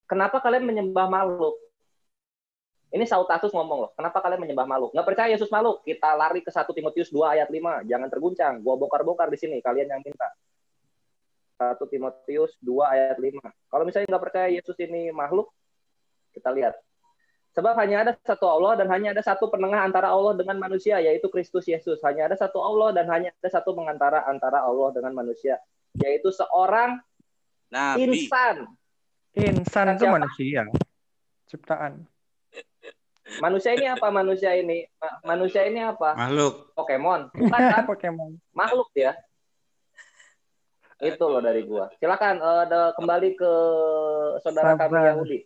kenapa kalian menyembah makhluk? Ini Saul Tarsus ngomong loh, kenapa kalian menyembah makhluk? Nggak percaya Yesus makhluk? Kita lari ke 1 Timotius 2 ayat 5. Jangan terguncang, gua bongkar-bongkar di sini, kalian yang minta. 1 Timotius 2 ayat 5. Kalau misalnya nggak percaya Yesus ini makhluk, kita lihat. Sebab hanya ada satu Allah dan hanya ada satu penengah antara Allah dengan manusia, yaitu Kristus Yesus. Hanya ada satu Allah dan hanya ada satu pengantara antara Allah dengan manusia, yaitu seorang Nabi. insan. Insan itu manusia, ciptaan. Manusia ini apa? Manusia ini apa? Makhluk. Pokemon. Bukan kan? Pokemon. Makhluk dia. Itu loh dari gua. Silakan kembali ke saudara kami Yahudi.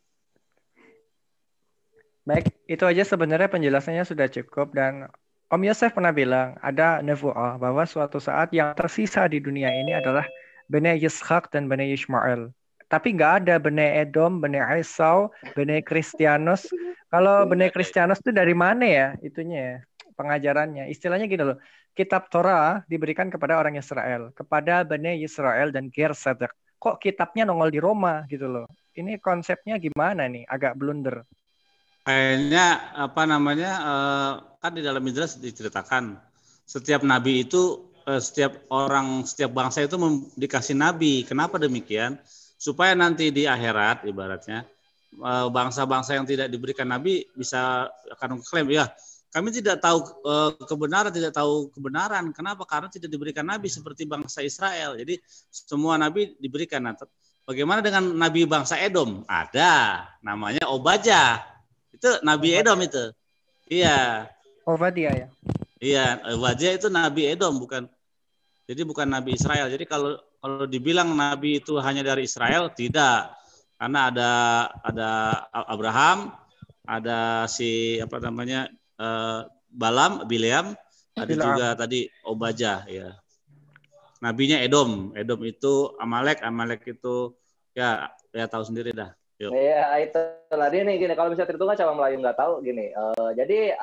Baik, itu aja sebenarnya penjelasannya sudah cukup dan Om Yosef pernah bilang ada nevuah bahwa suatu saat yang tersisa di dunia ini adalah Bene Yishak dan Bene Ishmael. Tapi nggak ada Bene Edom, Bene Esau, Bene Kristianos. Kalau Bene Kristianos itu dari mana ya itunya ya, pengajarannya? Istilahnya gini loh, kitab Torah diberikan kepada orang Israel, kepada Bene Yisrael dan Ger Sedek. Kok kitabnya nongol di Roma gitu loh? Ini konsepnya gimana nih? Agak blunder. Kayaknya kan di dalam Midrash diceritakan setiap nabi itu setiap bangsa itu dikasih nabi. Kenapa demikian? Supaya nanti di akhirat ibaratnya bangsa-bangsa yang tidak diberikan nabi bisa akan mengklaim ya kami tidak tahu kebenaran. Kenapa? Karena tidak diberikan nabi seperti bangsa Israel. Jadi semua nabi diberikan. Nah, bagaimana dengan nabi bangsa Edom? Ada, namanya Obadjah. Itu nabi Edom itu. Iya. Obadiah ya. Iya, Obadjah itu nabi Edom bukan. Jadi bukan nabi Israel. Jadi kalau dibilang nabi itu hanya dari Israel, tidak. Karena ada Abraham, ada Bileam, ada juga tadi Obadjah ya. Nabinya Edom. Edom itu Amalek itu ya tahu sendiri dah. Iya, itu lah dia nih gini. Kalau misalnya Tritunggal Cabang Melayu nggak tahu gini. Jadi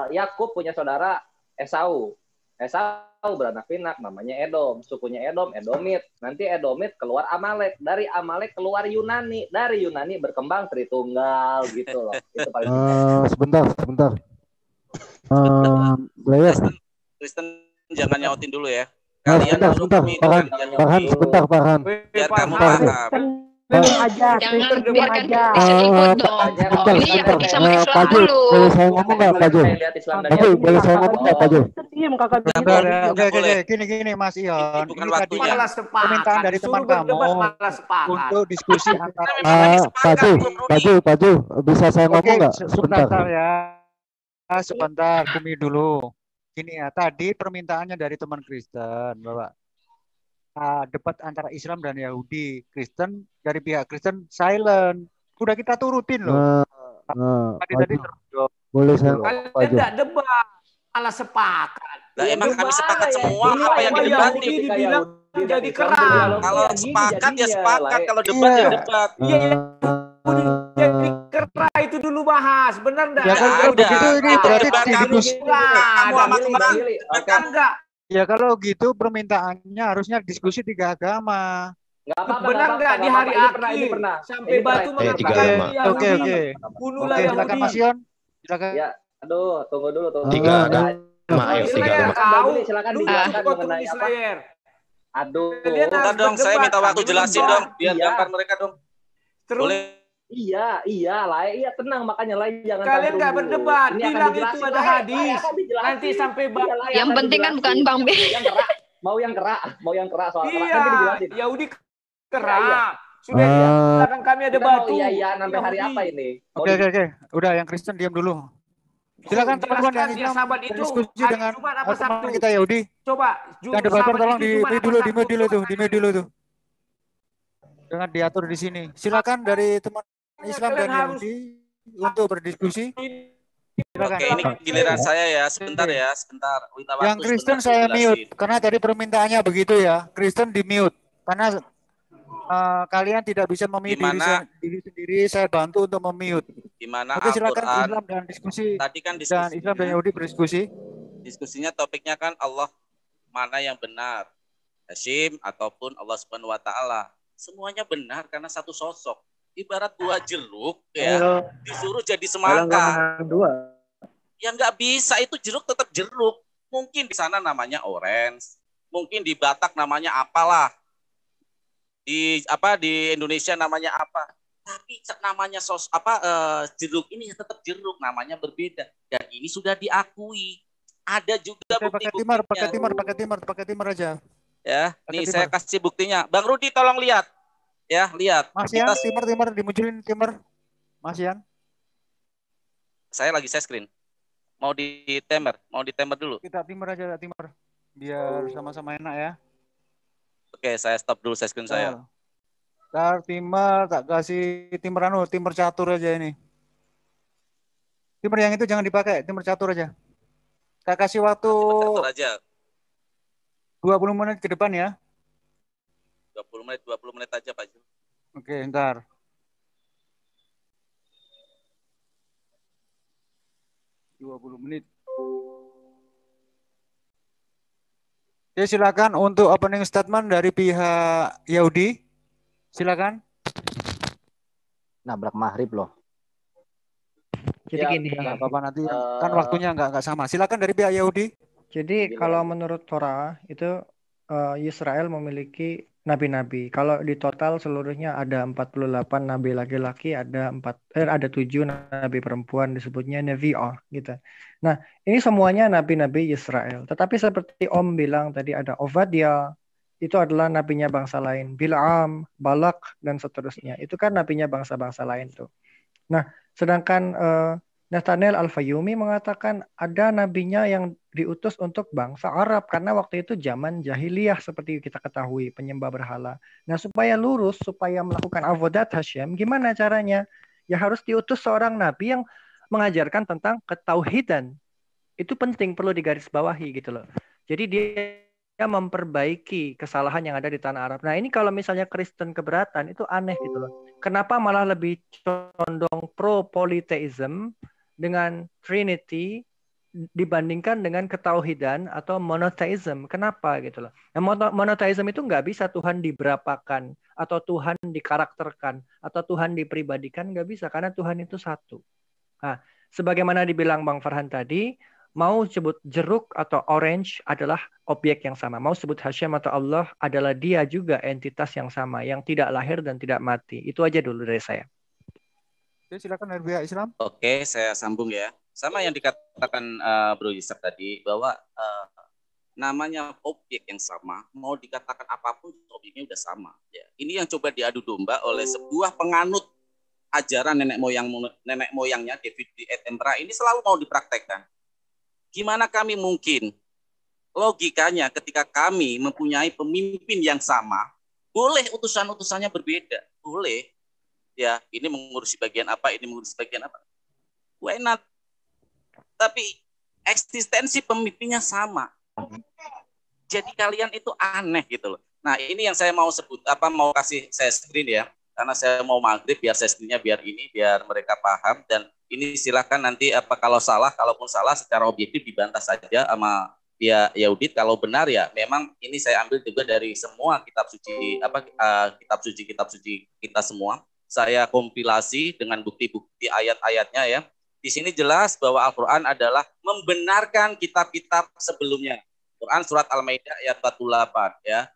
Yakub punya saudara Esau. Esau beranak pinak, namanya Edom. Sukunya Edomit. Nanti Edomit keluar Amalek. Dari Amalek keluar Yunani. Dari Yunani berkembang Tritunggal gitu loh. Itu paling sebentar. Kristen jangan nyautin dulu ya. Kalian sebentar. Farhan. Biar kamu paham. Jangan biarkan Kristen ikut dong. Ini Yahudi sama Islam dulu. Boleh saya ngomong nggak, Pak Jo? Boleh saya ngomong nggak, Pak Jo? Oke, gini Mas Ion. Bukan Ini tadi permintaan dari teman kamu untuk diskusi antara Pak Jo, bisa saya ngomong nggak? Sebentar, Kumi dulu. Gini ya, tadi permintaannya dari teman Kristen bahwa debat antara Islam dan Yahudi. Kristen dari pihak Kristen silent. Udah kita turutin loh. Tadi boleh saya kalian tidak debat, malah sepakat. Lah emang kami sepakat semua apa yang didebati. Dibilang jadi kerang. Kalau sepakat ya sepakat, kalau debat ya debat. Iya. Jadi kerang itu dulu bahas, benar enggak? Ya kalau begitu ini berarti enggak. Ya kalau gitu permintaannya harusnya diskusi 3 agama. Benar enggak di hari akhir sampai batu mengatakan Oke. Bunuhlah Oke, silakan Mas Ion. Silakan. Ya, aduh, tunggu dulu. 3 agama. Ayo 3 agama. Silakan dijelaskan mengenai apa? Aduh. Bentar dong, saya minta waktu jelasin dong, biar gampang mereka dong. Boleh. Iya lah, tenang makanya lah jangan. Kalian nggak berdebat, bilang itu ada hadis. Nanti sampai yang penting kan bukan Bang B. Mau yang kerak soal kerak nanti dijelasin. Yahudi kerak. Sudah silakan kami ada batu. Iya, sampai hari apa ini? Oke. Udah yang Kristen diam dulu. Silakan teman-teman yang Islam diskusi dengan teman kita Yahudi. Coba. Yang debater tolong di mute dulu tuh. Jangan diatur di sini. Silakan dari teman Islam dan Yahudi untuk berdiskusi. Silakan. Oke, ini giliran saya ya. Sebentar. Yang Kristen saya mute karena tadi permintaannya begitu ya. Kristen di mute karena kalian tidak bisa memilih diri sendiri. Saya bantu untuk memute. Gimana? Oke, silakan Islam dan diskusi. Tadi kan diskusi. Dan Islam dan Yahudi berdiskusi. Diskusinya topiknya kan Allah mana yang benar, Hashim ataupun Allah Subhanahu Wa Taala. Semuanya benar karena satu sosok. ibarat buah jeruk ya, disuruh jadi semangka. Ya nggak bisa, itu jeruk tetap jeruk. Mungkin di sana namanya orange, mungkin di Batak namanya apalah, di Indonesia namanya apa. Tapi namanya jeruk ini tetap jeruk, namanya berbeda. Dan ini sudah diakui. Ada juga bukti-buktinya. Pakai timur aja. Ya, nih saya kasih buktinya. Bang Rudi tolong lihat. Ya, lihat. Mas Yan, timur dimunculin timur. Mas Yan. Saya lagi share screen. Mau di timer dulu. Kita timur aja, timur. Biar sama-sama enak ya. Oke, saya stop dulu share screen saya. Ntar timur, tak kasih timur catur aja ini. Timur yang itu jangan dipakai, timur catur aja. Tak kasih waktu timur catur aja. 20 menit ke depan ya. 20 menit aja Pak Jul. Oke, ntar. menit. Oke, silakan untuk opening statement dari pihak Yahudi. Silakan. Nabrak maghrib loh. Jadi gini. Nggak apa-apa nanti kan waktunya nggak sama. Silakan dari pihak Yahudi. Jadi kalau menurut Torah itu Israel memiliki nabi-nabi. Kalau di total seluruhnya ada 48 nabi laki-laki, ada 7 nabi perempuan, disebutnya Nevi'ah gitu. Nah, ini semuanya nabi-nabi Israel. Tetapi seperti Om bilang tadi ada Ovadia, itu adalah nabinya bangsa lain. Bil'am, Balak dan seterusnya. Itu kan nabinya bangsa-bangsa lain tuh. Nah, sedangkan Nathanael Al-Fayyumi mengatakan ada nabinya yang diutus untuk bangsa Arab karena waktu itu zaman jahiliyah seperti kita ketahui, penyembah berhala. Nah, supaya lurus, supaya melakukan avodat Hashem, gimana caranya? Ya harus diutus seorang nabi yang mengajarkan tentang ketauhidan. Itu penting, perlu digarisbawahi gitu loh. Jadi dia memperbaiki kesalahan yang ada di tanah Arab. Nah, ini kalau misalnya Kristen keberatan itu aneh gitu loh. Kenapa malah lebih condong pro polytheism dengan Trinity dibandingkan dengan ketauhidan atau monotheism? Kenapa gitu loh? Nah, monotheism itu nggak bisa Tuhan diberapakan atau Tuhan dikarakterkan atau Tuhan dipribadikan, nggak bisa karena Tuhan itu satu. Nah, sebagaimana dibilang Bang Farhan tadi, mau sebut jeruk atau orange adalah objek yang sama. Mau sebut Hashem atau Allah adalah dia juga entitas yang sama, yang tidak lahir dan tidak mati. Itu aja dulu dari saya. Oke, silakan dari pihak Islam. Oke, saya sambung ya. Sama yang dikatakan Bro Yusuf tadi, bahwa namanya objek yang sama, mau dikatakan apapun, objeknya udah sama. Ya. Ini yang coba diadu domba oleh sebuah penganut ajaran nenek moyangnya, David D. Attenborough, ini selalu mau dipraktekkan. Gimana kami mungkin, logikanya ketika kami mempunyai pemimpin yang sama, boleh utusan-utusannya berbeda, boleh. Ya, ini mengurusi bagian apa, ini mengurusi bagian apa. Why not? Tapi eksistensi pemimpinnya sama. Jadi kalian itu aneh gitu loh. Nah, ini yang saya mau sebut, mau kasih saya screen ya. Karena saya mau maghrib, biar saya screen-nya biar mereka paham. Dan ini silakan nanti kalaupun salah secara objektif dibantah saja sama pihak Yahudi. Kalau benar ya, memang ini saya ambil juga dari semua kitab suci kita semua. Saya kompilasi dengan bukti-bukti ayat-ayatnya ya. Di sini jelas bahwa Al-Quran adalah membenarkan kitab-kitab sebelumnya. Quran surat Al-Maidah ayat 48 ya.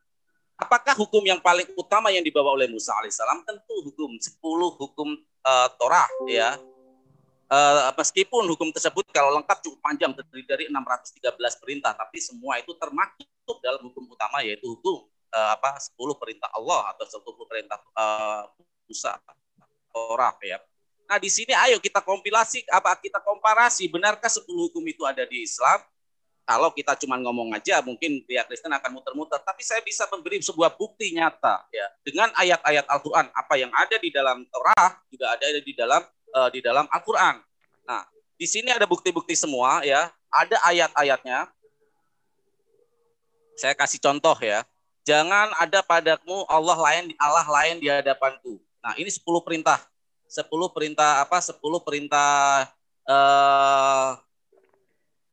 Apakah hukum yang paling utama yang dibawa oleh Musa alaihissalam? Tentu 10 hukum Torah ya. Meskipun hukum tersebut kalau lengkap cukup panjang, terdiri dari 613 perintah, tapi semua itu termaktub dalam hukum utama, yaitu hukum 10 perintah Allah atau 10 perintah Musa Torah ya. Nah, di sini ayo kita kompilasi, kita komparasi, benarkah 10 hukum itu ada di Islam? Kalau kita cuma ngomong aja, mungkin pihak Kristen akan muter-muter. Tapi saya bisa memberi sebuah bukti nyata ya, dengan ayat-ayat Al-Quran. Apa yang ada di dalam Torah juga ada di dalam Al-Quran. Nah, di sini ada bukti-bukti semua ya. Ada ayat-ayatnya. Saya kasih contoh ya. Jangan ada padamu Allah lain di hadapanku. Nah, ini 10 perintah. 10 perintah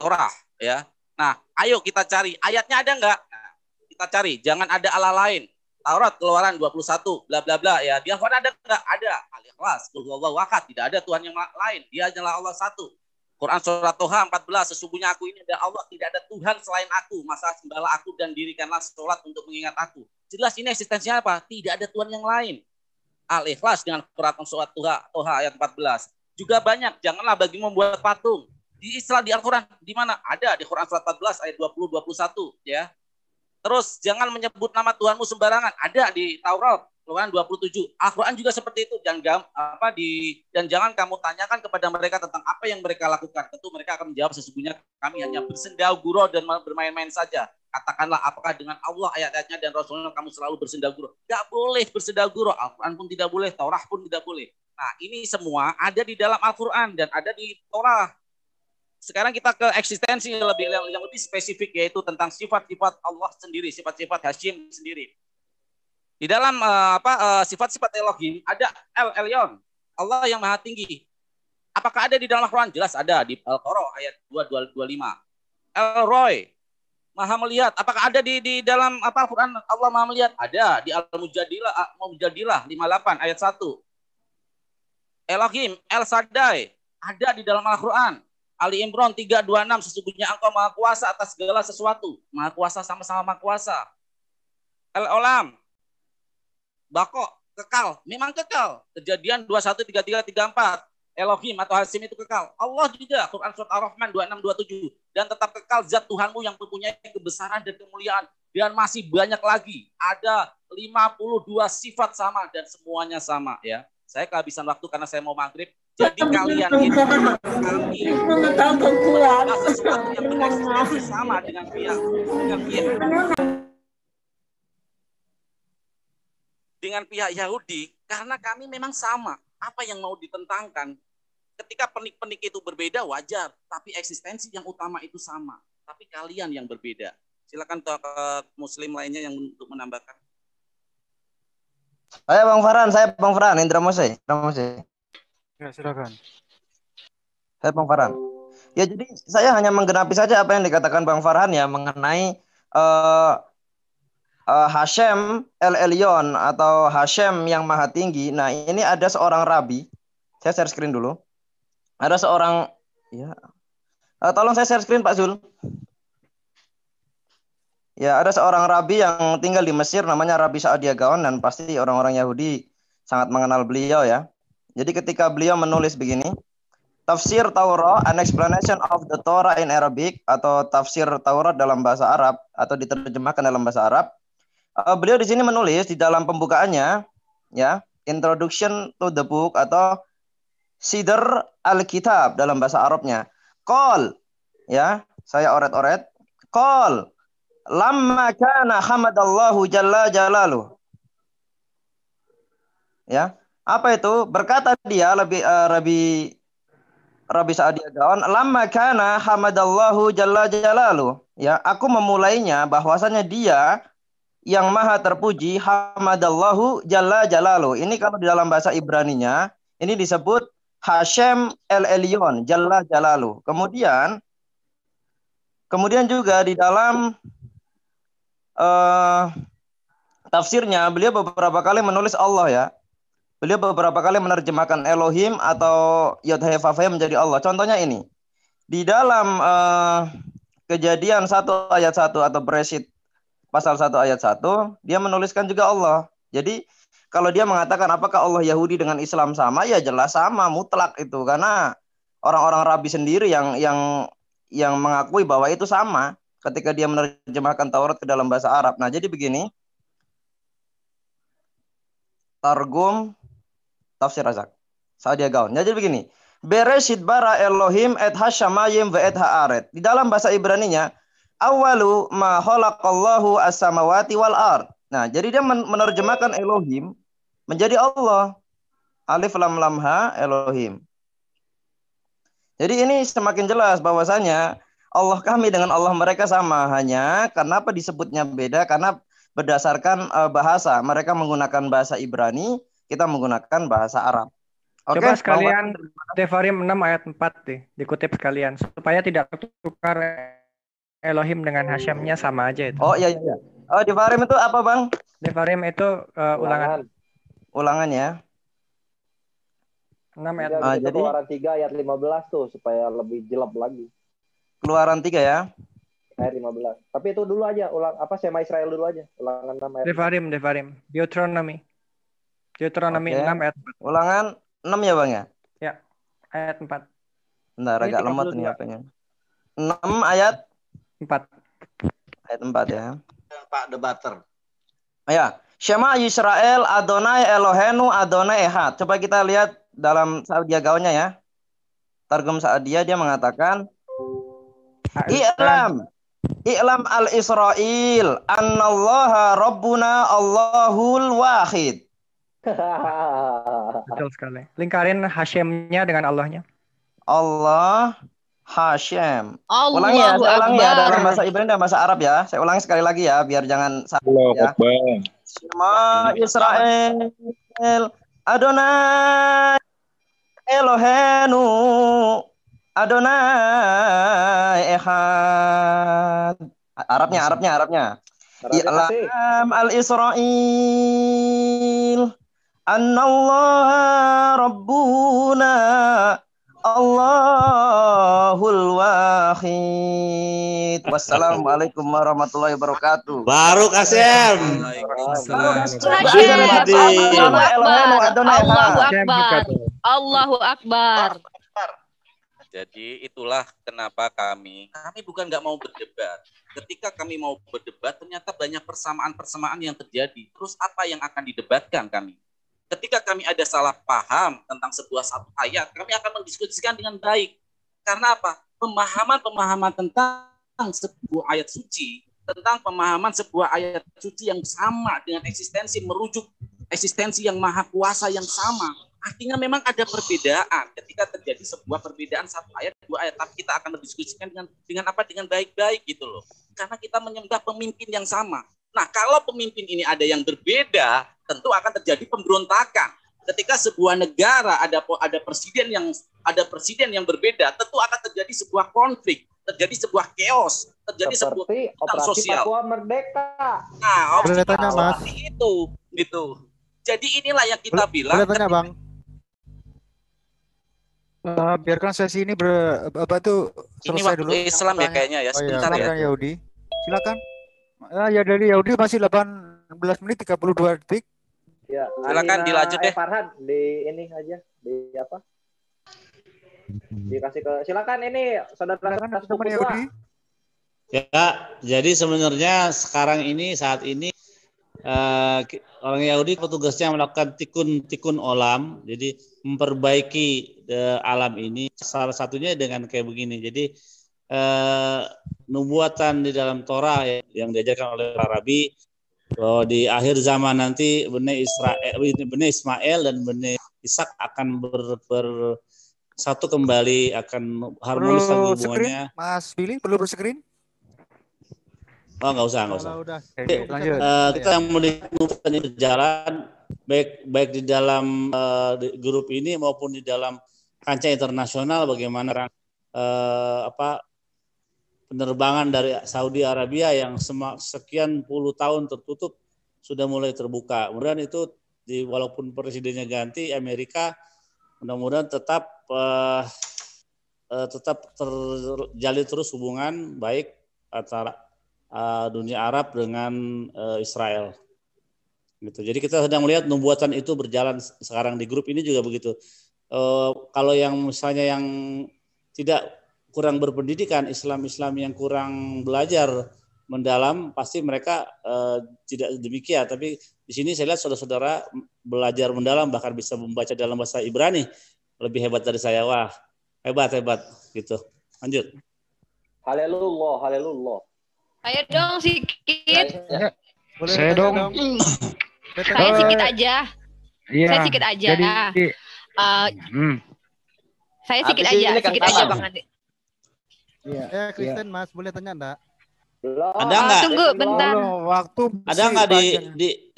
Torah ya. Nah, ayo kita cari ayatnya ada enggak? Nah, kita cari, jangan ada Allah lain. Taurat Keluaran 21 bla bla bla ya. Di Al-Qur'an ada enggak? Ada. Al-Ikhlas, qul huwallahu ahad, tidak ada Tuhan yang lain. Dia adalah Allah satu. Quran surat Toha 14, sesungguhnya aku ini adalah Allah, tidak ada Tuhan selain aku. Maka sembahlah aku dan dirikanlah sholat untuk mengingat aku. Jelas ini eksistensinya apa? Tidak ada Tuhan yang lain. Al-Ikhlas dengan Quran surat Toha ayat 14. Juga banyak, janganlah bagimu membuat patung. Di Islam, di Al-Quran, di mana? Ada di Quran surat 14 ayat 20-21 ya. Terus jangan menyebut nama Tuhanmu sembarangan. Ada di Taurat Quran 27. Al-Quran juga seperti itu. Dan jangan kamu tanyakan kepada mereka tentang apa yang mereka lakukan. Tentu mereka akan menjawab, sesungguhnya kami hanya bersendau gurau dan bermain-main saja. Katakanlah, apakah dengan Allah ayat-ayatnya dan Rasulnya kamu selalu bersendau gurau? Tidak boleh bersendau gurau. Al-Quran pun tidak boleh, Taurat pun tidak boleh. Nah, ini semua ada di dalam Al-Quran dan ada di Taurat. Sekarang kita ke eksistensi yang lebih spesifik, yaitu tentang sifat-sifat Allah sendiri, sifat-sifat Hashim sendiri. Di dalam sifat-sifat Elohim ada El-Elyon, Allah yang maha tinggi. Apakah ada di dalam Al-Quran? Jelas ada di Al-Qur'an ayat 225. El-Roy, maha melihat. Apakah ada di dalam Al-Quran Allah maha melihat? Ada di Al-Mujadilah 58 ayat 1. Elohim, El-Sadai, ada di dalam Al-Quran. Ali Imran 326, sesungguhnya engkau maha kuasa atas segala sesuatu. Maha kuasa, sama-sama maha kuasa. El-Olam, Bako, kekal, memang kekal. Kejadian 21, 33, 34. Elohim atau Hashim itu kekal. Allah juga, Quran surat Ar-Rahman 26, 27. Dan tetap kekal zat Tuhanmu yang mempunyai kebesaran dan kemuliaan. Dan masih banyak lagi. Ada 52 sifat sama dan semuanya sama ya. Saya kehabisan waktu karena saya mau maghrib. Jadi kalian ini sesuatu yang bereksistensi sama dengan pihak Yahudi, karena kami memang sama. Apa yang mau ditentangkan? Ketika penik-penik itu berbeda wajar, tapi eksistensi yang utama itu sama. Tapi kalian yang berbeda. Silakan ke Muslim lainnya yang untuk menambahkan. Saya Bang Farhan, Indra Mose. Ya, silakan. Saya Bang Farhan. Ya, jadi saya hanya menggenapi saja apa yang dikatakan Bang Farhan ya mengenai Hashem El-Elyon atau Hashem yang maha tinggi. Nah, ini ada seorang rabi. Saya share screen dulu. Ada seorang ya. Tolong saya share screen Pak Zul. Ya, ada seorang rabi yang tinggal di Mesir namanya Rabi Sa'adia Gaon, dan pasti orang-orang Yahudi sangat mengenal beliau ya. Jadi ketika beliau menulis begini, Tafsir Taurat, an explanation of the Torah in Arabic, atau tafsir Taurat dalam bahasa Arab atau diterjemahkan dalam bahasa Arab. Beliau di sini menulis di dalam pembukaannya ya, introduction to the book atau Sidr al-Kitab dalam bahasa Arabnya. Qol ya, saya oret-oret. Qol lamma kana hamadallahu jalla jalaluh. Ya, apa itu? Berkata dia Rabi Sa'adia Gaon, lamma kana hamadallahu jalla jalaluh. Ya, aku memulainya bahwasanya dia yang maha terpuji, hamadallahu jalla jalaluh. Ini kalau di dalam bahasa Ibraninya ini disebut Hashem El-Elyon jalla jalaluh. Kemudian juga di dalam tafsirnya beliau beberapa kali menulis Allah ya. Beliau beberapa kali menerjemahkan Elohim atau Yod-Heh-Vav-Heh menjadi Allah. Contohnya ini. Di dalam Kejadian 1 ayat 1 atau Bereshit pasal 1 ayat 1, dia menuliskan juga Allah. Jadi kalau dia mengatakan apakah Allah Yahudi dengan Islam sama, ya jelas sama, mutlak itu. Karena orang-orang Rabi sendiri yang mengakui bahwa itu sama ketika dia menerjemahkan Taurat ke dalam bahasa Arab. Nah, jadi begini. Targum Tafsir Razak Sa'adia Gaon. Jadi begini. Bereshit bara Elohim et hashamayim ve et haaret. Di dalam bahasa Ibraninya, awalu ma khalaqallahu as-samawati wal ard. Nah, jadi dia menerjemahkan Elohim menjadi Allah. Alif lam lam ha Elohim. Jadi ini semakin jelas bahwasanya Allah kami dengan Allah mereka sama, hanya kenapa disebutnya beda karena berdasarkan bahasa. Mereka menggunakan bahasa Ibrani, kita menggunakan bahasa Arab. Oke, coba sekalian Devarim 6 ayat 4 dikutip sekalian supaya tidak tertukar Elohim dengan Hashemnya sama aja itu. Oh iya. Devarim itu apa, Bang? Devarim itu ulangan. Ulangan ya. 6 ayat. Itu Jadi Keluaran 3 ayat 15 tuh supaya lebih jelek lagi. Keluaran 3 ya. Ayat 15. Tapi itu dulu aja, Sema Israel dulu aja. Ulangan 6 ayat. Devarim. Deuteronomy 6 ayat 4. Ulangan 6 ya, Bang ya? Ya, ayat 4. Bentar, Ini agak lemot 32. nih HP-nya. 6 ayat 4. Ayat 4 ya. Pak debater. Ya, Shema Yisrael Adonai Elohenu Adonai Ehad. Coba kita lihat dalam Sa'dia Gaonnya ya. Targum Sa'dia dia mengatakan I'lam al-Israel annallaha rabbuna Allahul wahid. Betul sekali. Lingkarin Hashemnya dengan Allahnya. Allah Hashem. Allahu Ulangi ya, saya ulangi ya dalam Akbar. bahasa Ibrani dan bahasa Arab ya. Saya ulangi sekali lagi ya, biar jangan salah ya. Shema Israel Adonai Elohenu Adonai Ehad. Arabnya. I'lam al-Israel annallaha rabbuna Allahul wahid. Wassalamualaikum warahmatullahi wabarakatuh. Baru Kasem. Allahu Akbar. Jadi itulah kenapa kami bukan nggak mau berdebat. Ketika kami mau berdebat, ternyata banyak persamaan-persamaan yang terjadi. Terus apa yang akan didebatkan kami? Ketika kami ada salah paham tentang satu ayat, kami akan mendiskusikan dengan baik. Karena apa? Pemahaman tentang sebuah ayat suci, tentang pemahaman sebuah ayat suci yang sama dengan eksistensi, merujuk eksistensi yang maha kuasa yang sama. Artinya memang ada perbedaan. Ketika terjadi sebuah perbedaan satu ayat, dua ayat, tapi kita akan mendiskusikan dengan apa? Dengan baik-baik gitu loh. Karena kita menyembah pemimpin yang sama. Nah, kalau pemimpin ini ada yang berbeda, tentu akan terjadi pemberontakan. Ketika sebuah negara ada presiden yang berbeda, tentu akan terjadi sebuah konflik, terjadi sebuah chaos, terjadi sebuah sosial. Papua Merdeka. Nah, boleh tanya, Mas? Itu gitu. Jadi inilah yang kita bilang. Boleh tanya, Bang? Biarkan sesi ini selesai dulu. Ini waktu Islam ya kayaknya ya, sebentar ya. Yahudi. Silakan. Ya dari Yahudi masih 18 menit 32 detik. Ya, silakan dilanjut deh. Farhan di ini aja, di apa? Dikasih ke silakan ini saudara Yahudi. Ya, jadi sebenarnya saat ini orang Yahudi petugasnya melakukan tikun olam, jadi memperbaiki alam ini. Salah satunya dengan kayak begini. Jadi nubuatan di dalam Torah yang diajarkan oleh para rabi bahwa di akhir zaman nanti Bani Ismail dan Bani Ishak akan bersatu kembali, akan harmonis lagi hubungannya. Mas Billy perlu berscreen? Oh, nggak usah. Lanjut. Kita yang melihat ini berjalan baik di dalam grup ini maupun di dalam kancah internasional, bagaimana penerbangan dari Saudi Arabia yang sekian puluh tahun tertutup sudah mulai terbuka. Mudah-mudahan itu walaupun presidennya ganti, Amerika mudah-mudahan tetap terjalin terus hubungan baik antara dunia Arab dengan Israel. Gitu. Jadi kita sedang melihat nubuatan itu berjalan sekarang di grup ini juga begitu. Kalau yang misalnya yang tidak kurang berpendidikan, Islam yang kurang belajar mendalam, pasti mereka tidak demikian. Tapi di sini saya lihat saudara-saudara belajar mendalam, bahkan bisa membaca dalam bahasa Ibrani, lebih hebat dari saya. Wah, hebat gitu. Lanjut. Haleluya. Ayo dong sedikit. Saya dong. Saya sedikit aja. Iya. Saya sedikit aja. Saya sedikit aja Bang Andi. Iya. Kristen Mas, boleh tanya enggak? Ada enggak? Tunggu bentar. Waktu ada enggak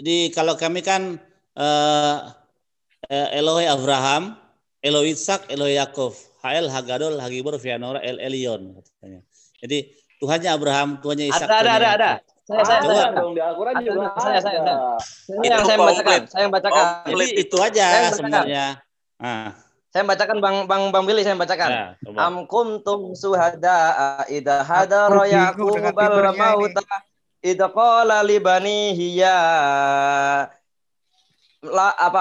di kalau kami kan Elohe Abraham, Elohe Ishak, Elohe Yakov, Ha'el Hagadol Hagibur Fianora El Elion katanya. Jadi Tuhannya Abraham, Tuhannya Ishak. Ada. Saya dong di Al-Quran juga saya. Ini yang Itu saya bacakan. Saya bacakan. Jadi itu aja sebenarnya. Saya bacakan Bang Billy, saya bacakan. Ya, coba. Am kuntum suhada idza hadara yaqubal mauta idza qala li banihi ya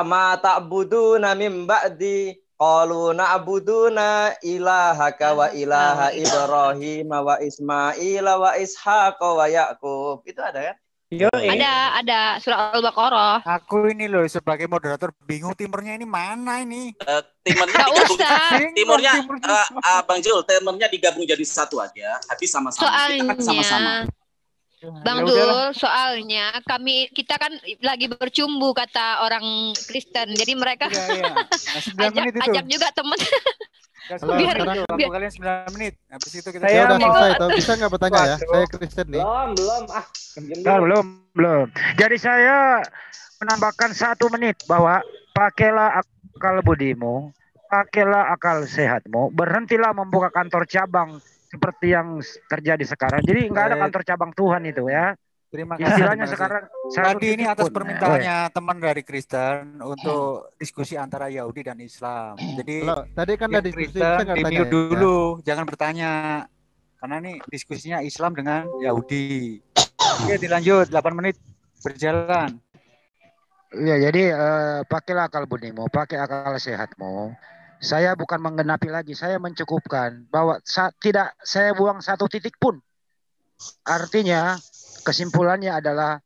ma ta'buduna mim ba'di qalu na'buduna ilahaka wa ilaha Ibrahim wa Ismail wa Ishaq wa Yaqub. Itu ada kan? Ada surah Al-Baqarah. Aku ini loh sebagai moderator bingung timernya ini mana ini? Timernya digabung. Timurnya Bang Jul, timernya digabung jadi satu aja. Habis sama-sama. Kita kan sama-sama. Bang Dul, soalnya kita kan lagi bercumbu kata orang Kristen. Jadi mereka ajak juga teman. Biar kalian 9 menit. Habis itu kita saya udah selesai tuh. Bisa nggak bertanya ya? Saya Kristen nih. Belum. Jadi saya menambahkan 1 menit bahwa pakailah akal budimu, pakailah akal sehatmu, berhentilah membuka kantor cabang seperti yang terjadi sekarang. Jadi nggak ada kantor cabang Tuhan itu ya. Terima kasih. Istilahnya sekarang tadi ini atas permintaannya teman dari Kristen untuk diskusi antara Yahudi dan Islam. Jadi tadi kan ada diskusi, Kristen di-mute dulu, jangan bertanya. Karena ini diskusinya Islam dengan Yahudi. Oke, dilanjut 8 menit berjalan. Ya, jadi pakailah akal budimu, pakai akal sehatmu. Saya bukan menggenapi lagi, saya mencukupkan bahwa tidak saya buang 1 titik pun. Artinya kesimpulannya adalah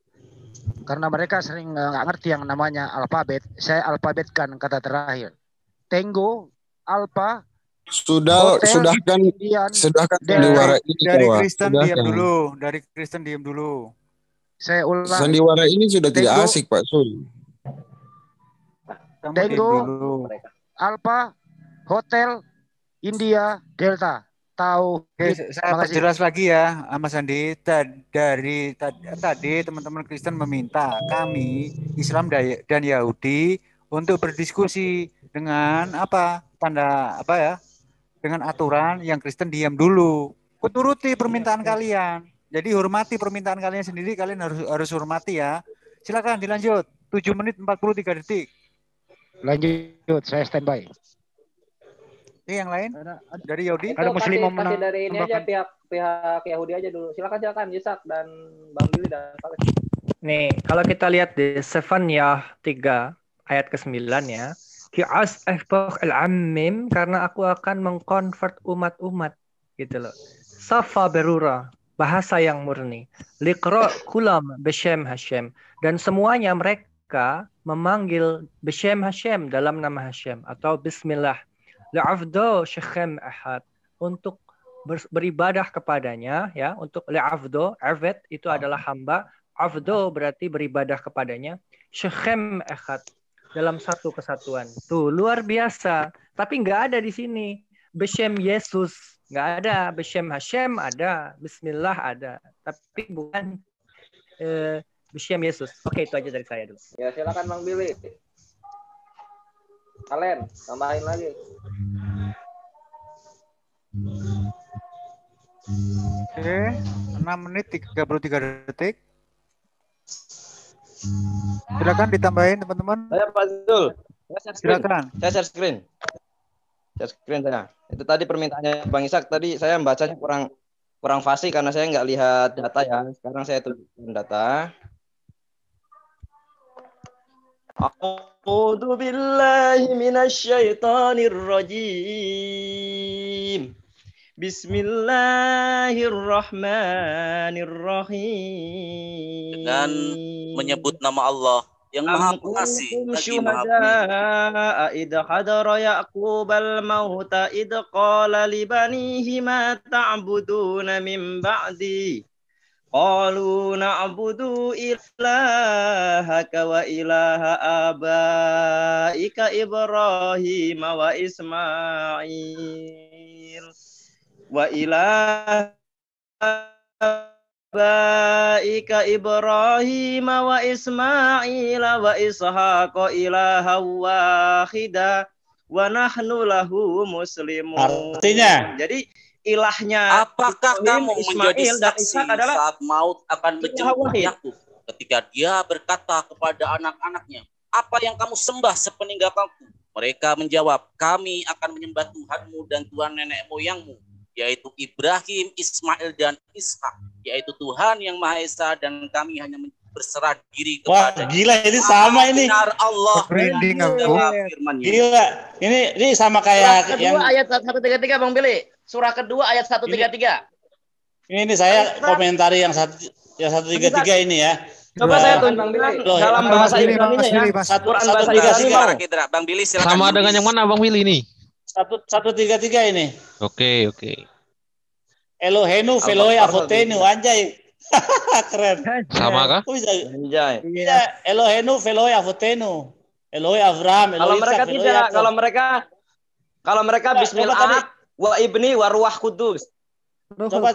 karena mereka sering nggak ngerti yang namanya alfabet, saya alfabetkan kata terakhir. Tango, alfa, Sudahkan sandiwara ini dari Kristen diam dulu. Saya ulang. Sandiwara ini sudah tidak asik Pak Sul. Tango, alfa, hotel, India, Delta. Saya perjelas lagi ya, Mas Andi. Tadi teman-teman Kristen meminta kami Islam dan Yahudi untuk berdiskusi dengan dengan aturan yang Kristen diam dulu. Kuturuti permintaan kalian. Jadi hormati permintaan kalian sendiri, kalian harus hormati ya. Silakan dilanjut. 7 menit 43 detik. Lanjut, saya standby. Ini yang lain dari Yahudi? Ada Muslim kasih dari ini aja pihak Yahudi aja dulu. Silakan Yusak dan Bang Billy dan Saleh. Nih, kalau kita lihat di Sefanya 3 ayat ke-9 ya. Ki'as afbaq al-ammim karena aku akan mengkonvert umat-umat gitu loh. Safa berura, bahasa yang murni. Liqra kulam beshem Hashem, dan semuanya mereka memanggil beshem Hashem dalam nama Hashem atau bismillah. Li'afdo syekhem ahad, untuk beribadah kepadanya ya, untuk li'afdo, arvet itu adalah hamba, afdo berarti beribadah kepadanya, syekhem ahad dalam satu kesatuan. Tuh luar biasa, tapi nggak ada di sini beshem Yesus, nggak ada, beshem Hashem ada, bismillah ada, tapi bukan beshem Yesus. Oke, itu aja dari saya dulu. Ya, silakan Bang Billy. Kalian tambahin lagi. Oke, 6 menit 33 detik. Silakan ditambahin teman-teman. Saya Pak Zul. Silakan. Saya share screen. Share screen saya. Itu tadi permintaannya Bang Ishak, tadi saya membacanya kurang fasih karena saya nggak lihat data ya. Sekarang saya tunjukkan data. A'udzu billahi minasyaitonir rajim. Bismillahirrahmanirrahim. Dengan menyebut nama Allah yang Maha Pengasih lagi Maha Penyayang. Idh hadara Ya'qubal mauta idh qala li banihi ma ta'buduna min ba'di. Qalu na'budu ilahaka wa ilaha abaika Ibrahim wa Ismail wa ilaha abaika Ibrahim wa Ismail wa Ishaq ilaha wahida wa nahnu lahu muslimun. Artinya? Jadi ilahnya apakah Ibrahim, kamu menjadi Ismail dan saksi Ishak adalah saat maut akan menjemput wahid. Yakub ketika dia berkata kepada anak-anaknya, apa yang kamu sembah sepeninggalkanku? Mereka menjawab, kami akan menyembah Tuhanmu dan Tuhan nenek moyangmu, yaitu Ibrahim, Ismail, dan Ishak, yaitu Tuhan yang Maha Esa, dan kami hanya berserah diri kepada. Wah, gila ini sama ini. Benar Allah. Merinding aku. Gila. Ini sama kayak Surah kedua yang ayat 133 Bang Billy. Surah kedua ayat 133. ini saya komentari yang 133 ini ya. Coba saya tunjukkan dalam bahasa Ibrani-nya ya. Quran bahasa Ibrani. Bang Billy silakan. Sama dengan yang mana Bang Willy ini? 133 ini. Oke. Elohenu veloe avotenu anjay. Keren. Sama kah? Kok bisa? Anjay. Iya, Elohenu veloe avotenu. Elohe Abraham, Kalau Elohe mereka Ishak, tidak, kalau mereka bismillah wa ibni wa ruah kudus. Coba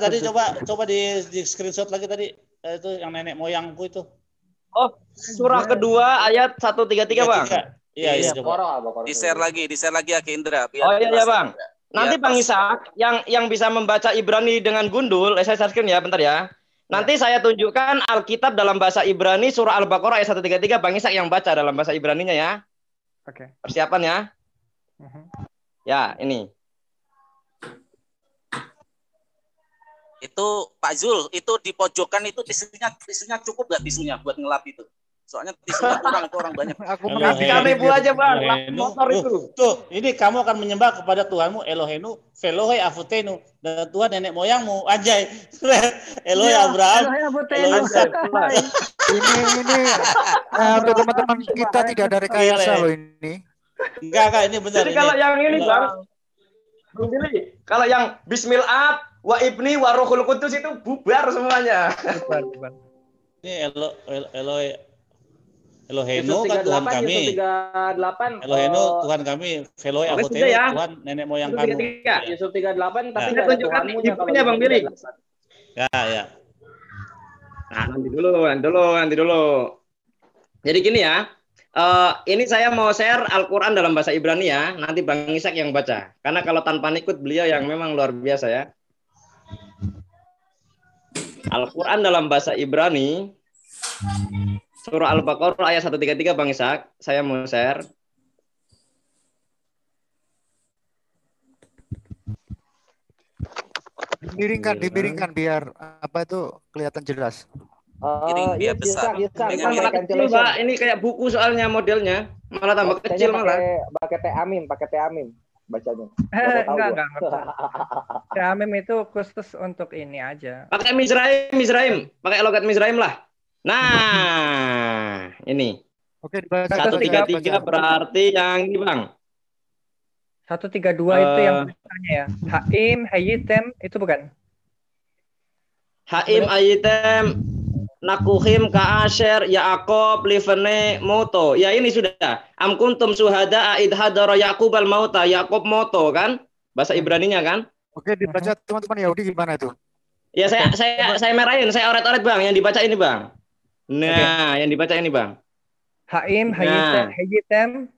di screenshot lagi tadi itu yang nenek moyangku itu. Oh, surah kedua ayat 133 Bang. Iya coba. Di-share lagi ya ke Indra. Oh iya Bang. Nanti Bang Ishak yang bisa membaca Ibrani dengan gundul, saya share-screen ya bentar ya. Nanti saya tunjukkan Alkitab dalam bahasa Ibrani surah Al-Baqarah ayat 133 Bang Ishak yang baca dalam bahasa Ibraninya ya. Oke. Persiapan ya. Ya, ini. Itu Pak Zul, itu di pojokan itu tisunya cukup nggak tisunya buat ngelap itu? Soalnya tisunya kurang itu orang banyak. Aku kasihkan ribu aja Bang. Motor itu. Tuh, ini kamu akan menyembah kepada Tuhanmu Elohenu, Velohe Avotenu, dan Tuhan nenek moyangmu. Anjay. Elohe Abraham. Ini untuk teman-teman kita tidak ada rekayasa loh ini. Enggak, ini benar. Jadi kalau yang ini Bang, kalau yang Bismillah wa ibni wa ruhul qudus itu bubar semuanya. Ini Elohenu kan Tuhan kami. Elohenu Tuhan kami. Veloe Avotenu Tuhan nenek moyang kamu. Yusuf 38 tapi saya tunjukkan ibunya Bang Billy. Ya. Nah, nanti dulu. Jadi gini ya. Ini saya mau share Al-Quran dalam bahasa Ibrani ya. Nanti Bang Ishak yang baca. Karena kalau tanpa ikut beliau yang memang luar biasa ya. Al-Quran dalam bahasa Ibrani. Surah Al-Baqarah ayat 133 Bang Ishak. Saya mau share. Dimiringkan biar apa itu kelihatan jelas. Biar besar. Malah kecil, Pak. Ini kayak buku soalnya modelnya. Malah tambah kecil malah. Pakai T Amim bacanya. Enggak. T Amim itu khusus untuk ini aja. Pakai Mizraim. Pakai logat Mizraim lah. Nah, ini. Oke, dibaca. 133 berarti yang ini, Bang. 132 itu yang tulisannya ya. Haim, Hayitem itu bukan? Haim, Hayitem, Nakuhim, Ka'asher, Ya'akob, Livene, Moto. Ya ini sudah. Am kuntum suhada id hadara Yaqub al mauta. Yaqub moto kan? Bahasa Ibraninya kan? Oke, dibaca teman-teman Yahudi gimana itu? Ya saya merahin, saya oret-oret Bang, yang dibaca ini Bang. Nah, yang dibaca ini Bang. Haim, Hayitem,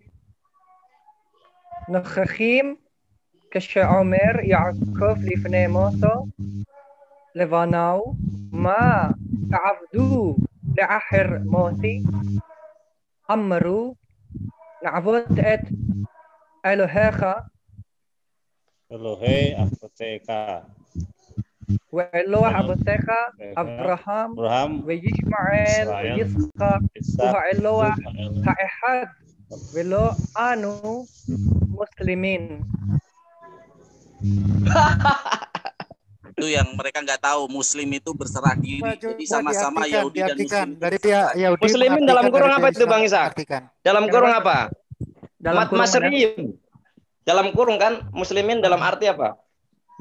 Nakhim, Kashaomer, Ya'akob, Livene, Moto, Levanau, Ma ta'abdu la'akhir mauti amru na'bud et Eloheka Elohe Avoteka wa Eloh Avoteka Abraham wa Yishmael wa Yitzchak wa Eloh ha'ehad wa lo anu muslimin. Itu yang mereka nggak tahu Muslim itu berserah diri. Jadi sama-sama Yahudi dan Muslim. Dari pihak Yahudi. Muslimin dalam kurung apa itu Bang Ishak? Dalam kurung apa? Mat Masrim. Dalam kurung kan? Muslimin dalam arti apa?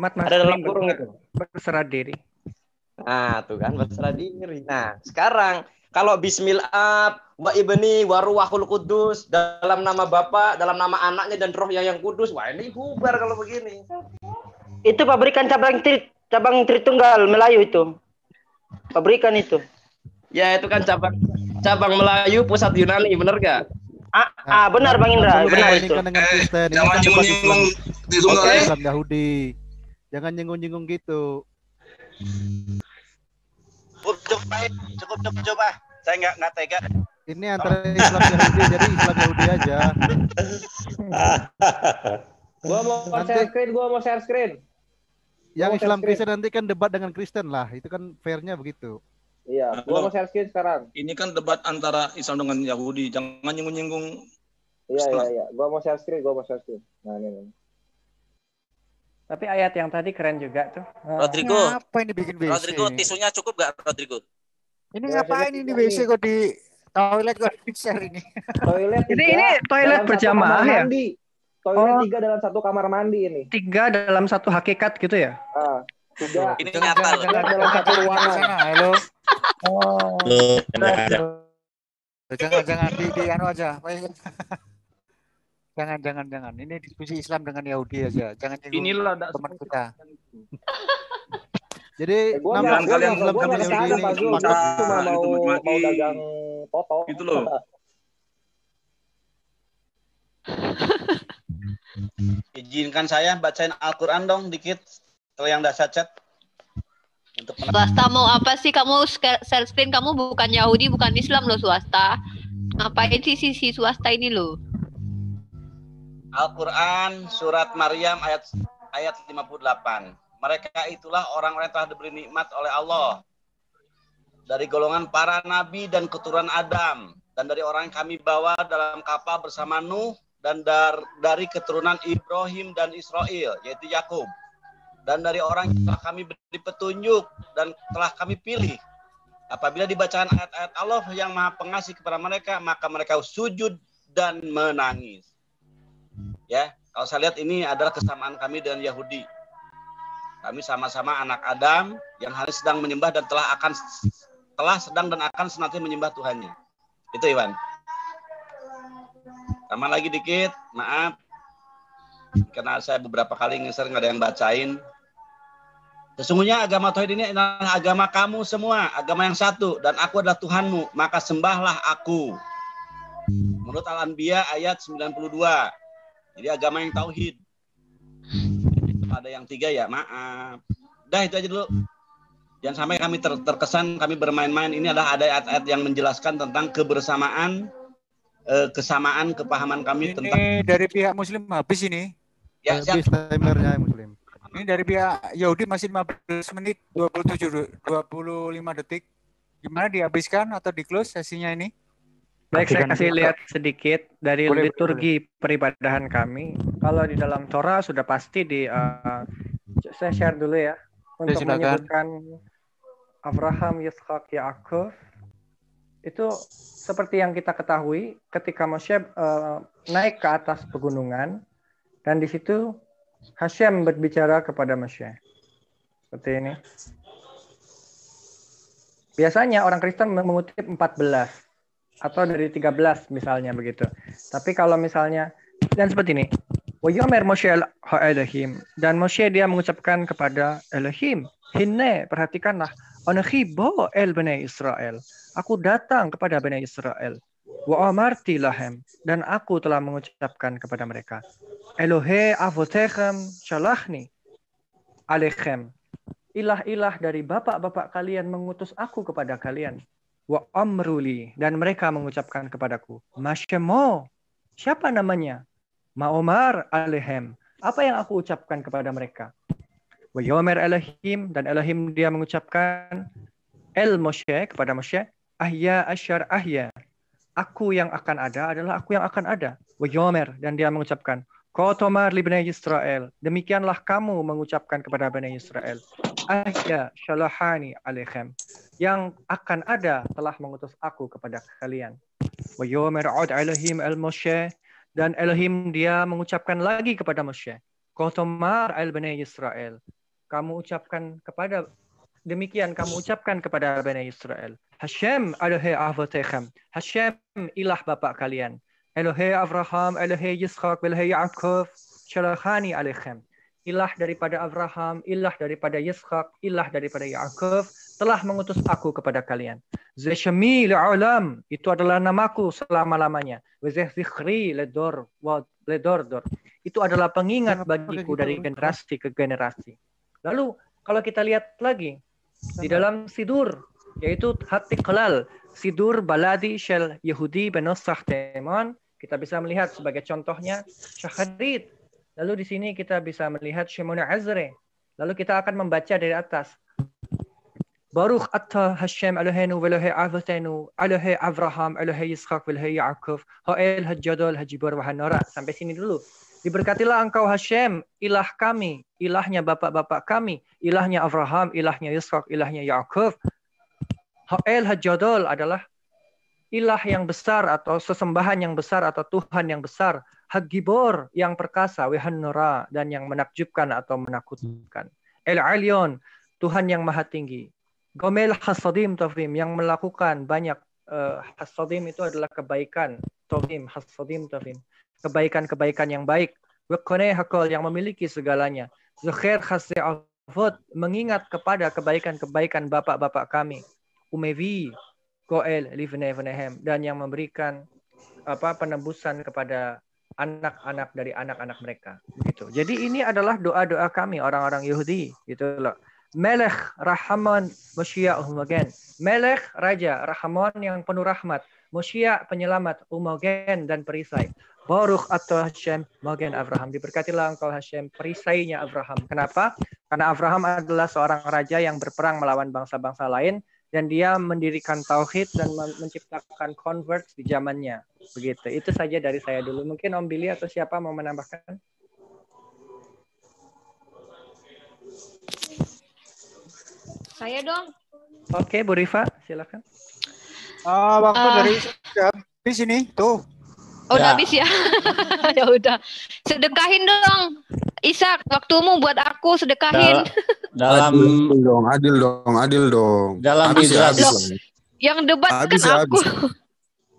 Ada dalam kurung itu. Berserah diri. Nah, tuh kan berserah diri. Nah, sekarang kalau Bismillah wa ibni wa ruhul qudus dalam nama Bapa, dalam nama anaknya dan roh yang kudus. Wah, ini bubar kalau begini. Itu pabrikan cabang Tritunggal Melayu itu. Pabrikan itu. Ya, itu kan cabang Melayu pusat Yunani, benar gak? Benar Bang Indra, benar itu. Dengan Kristen, Islam Yahudi. Jangan nyinggung-nyinggung gitu. Cukup coba. Saya nggak tega. Ini antara Islam Yahudi, jadi Islam Yahudi aja. Gua mau share screen. Yang Islam Kristen nanti kan debat dengan Kristen lah, itu kan fairnya begitu. Iya, gua mau share screen sekarang. Ini kan debat antara Islam dengan Yahudi, jangan nyinggung-nyinggung. Iya. Gua mau share screen. Nah, ini. Tapi ayat yang tadi keren juga tuh. Rodrigo. Apa ini bikin WC? Rodrigo, tisunya cukup gak, Rodrigo? Ini ngapain ini WC kok di toilet kok di share ini? Toilet. Ini toilet berjamaah ya? Toilet 3 dalam satu kamar mandi ini. 3 dalam satu hakikat gitu ya? 3. Ini nyata loh. Dalam satu ruangan. Halo. Jangan di anu aja. Jangan. Ini diskusi Islam dengan Yahudi aja. Jangan inilah teman kita. Jadi jangan kalian Islam dengan Yahudi ini cuma mau dagang foto. Itu loh. Izinkan saya bacain Al-Quran dong dikit. Kalau yang dasar chat. Swasta mau apa sih kamu share screen? Kamu bukan Yahudi, bukan Islam loh swasta. Ngapain sih si swasta ini loh? Al-Quran surat Maryam ayat 58. Mereka itulah orang-orang yang telah diberi nikmat oleh Allah dari golongan para nabi dan keturunan Adam, dan dari orang yang kami bawa dalam kapal bersama Nuh, dan dari keturunan Ibrahim dan Israel, yaitu Yakub, dan dari orang yang telah kami beri petunjuk dan telah kami pilih. Apabila dibacakan ayat-ayat Allah yang Maha Pengasih kepada mereka, maka mereka sujud dan menangis. Ya, kalau saya lihat ini adalah kesamaan kami dengan Yahudi. Kami sama-sama anak Adam yang hari sedang menyembah dan telah sedang dan akan senantiasa menyembah Tuhannya. Itu Iwan. Tambah lagi dikit, maaf. Karena saya beberapa kali ngeser nggak ada yang bacain. Sesungguhnya agama Tauhid ini adalah agama kamu semua, agama yang satu, dan aku adalah Tuhanmu, maka sembahlah aku. Menurut Al-Anbiya ayat 92. Jadi agama yang Tauhid. Ada yang 3 ya, maaf. Dah itu aja dulu. Jangan sampai kami terkesan kami bermain-main. Ini adalah ada ayat-ayat yang menjelaskan tentang kebersamaan, kesamaan kepahaman kami tentang. Ini dari pihak Muslim habis ini. Ya, habis timernya Muslim. Ini dari pihak Yahudi masih 15 menit 25 detik. Gimana dihabiskan atau di-close sesinya ini? Baik, saya kasih lihat sedikit dari liturgi peribadahan kami. Kalau di dalam Torah sudah pasti saya share dulu ya. Untuk menyebutkan Abraham, Yitzhak, Yakub. Itu seperti yang kita ketahui ketika Moshe naik ke atas pegunungan. Dan di situ Hashem berbicara kepada Moshe. Seperti ini. Biasanya orang Kristen mengutip 14. Atau dari 13 misalnya begitu. Tapi kalau misalnya dan seperti ini. Wa yomer Moshe ha-Elohim, dan Moshe dia mengucapkan kepada Elohim, Hinne, perhatikanlah, Anachi bo el bnei Israel. Aku datang kepada bnei Israel. Wa amarti lahem, dan aku telah mengucapkan kepada mereka, Elohe avotechem shalachni alechem. Ilah-ilah dari bapak-bapak kalian mengutus aku kepada kalian. Wa amruli, dan mereka mengucapkan kepadaku, Mashemo, siapa namanya? Ma'omar alehem, apa yang aku ucapkan kepada mereka? Wa yomer Elohim, dan Elohim dia mengucapkan El Moshe, kepada Moshe, Ahya asyar ahya, aku yang akan ada adalah aku yang akan ada. Wa yomer, dan dia mengucapkan, Kotomar li bnei Israel, demikianlah kamu mengucapkan kepada bnei Israel, Ahya shalahani alechem, yang akan ada telah mengutus aku kepada kalian. Wa yomer od Elohim el Moshe, dan Elohim dia mengucapkan lagi kepada Moshe, Kotomar el bnei Israel, kamu ucapkan kepada, demikian kamu ucapkan kepada bnei Israel, Hashem Elohe avotechem, Hashem ilah bapak kalian, Elohe Abraham, Elohe Yitzhak, Elohe Yakub, shalachani alechem, ilah daripada Abraham, ilah daripada Yitzhak, ilah daripada Yakub telah mengutus aku kepada kalian. Zeshami li'ulam, itu adalah namaku selama-lamanya. Wazehzikhri ledor, ledor-dor. Itu adalah pengingat bagiku dari generasi ke generasi. Lalu kalau kita lihat lagi di dalam Sidur, yaitu Hati Qalal, Sidur Baladi Shel Yehudi Benosah Teman, kita bisa melihat sebagai contohnya Shacharit. Lalu di sini kita bisa melihat Shemona Azre. Lalu kita akan membaca dari atas. Baruch atah Hashem Eloheinu velohe Avotenu Elohe Avraham Elohe Yitzchak velohe Yaakov Ha'el Hajjadol Hajibor Wahanora. Sampai sini dulu. Diberkatilah engkau Hashem, ilah kami, ilahnya bapak-bapak kami, ilahnya Avraham, ilahnya Yitzchak, ilahnya Yaakov. Ha'el Hajjadol adalah ilah yang besar atau sesembahan yang besar atau Tuhan yang besar. Hagibor yang perkasa, Wahanora dan yang menakjubkan atau menakutkan. El Alyon, Tuhan yang maha tinggi. Gomel hasadim tafim, yang melakukan banyak hasadim itu adalah kebaikan. Tafim, hasadim tafim. Kebaikan-kebaikan yang baik. Wekone hakol, yang memiliki segalanya. Zukher khasri avot, mengingat kepada kebaikan-kebaikan bapak-bapak kami. Umevi goel livnevenehem, dan yang memberikan penebusan kepada anak-anak dari anak-anak mereka. Begitu. Jadi ini adalah doa-doa kami orang-orang Yahudi, gitu loh. Melech Rahman Moshiach Umogen. Melech Raja Rahman yang penuh rahmat. Moshiach penyelamat Umogen dan perisai. Baruch atau Hashem Mogen Abraham. Diberkatilah engkau Hashem, perisainya Abraham. Kenapa? Karena Abraham adalah seorang raja yang berperang melawan bangsa-bangsa lain dan dia mendirikan tauhid dan menciptakan converts di zamannya. Begitu. Itu saja dari saya dulu. Mungkin Om Billy atau siapa mau menambahkan? Saya dong. Oke, Bu Rifa, silakan. Waktu dari habis ini, tuh. Oh, udah habis ya? Ya udah. Sedekahin dong. Ishak, waktumu buat aku, sedekahin. Adil dong. Dalam habis ya, habis. Yang debat habis kan aku.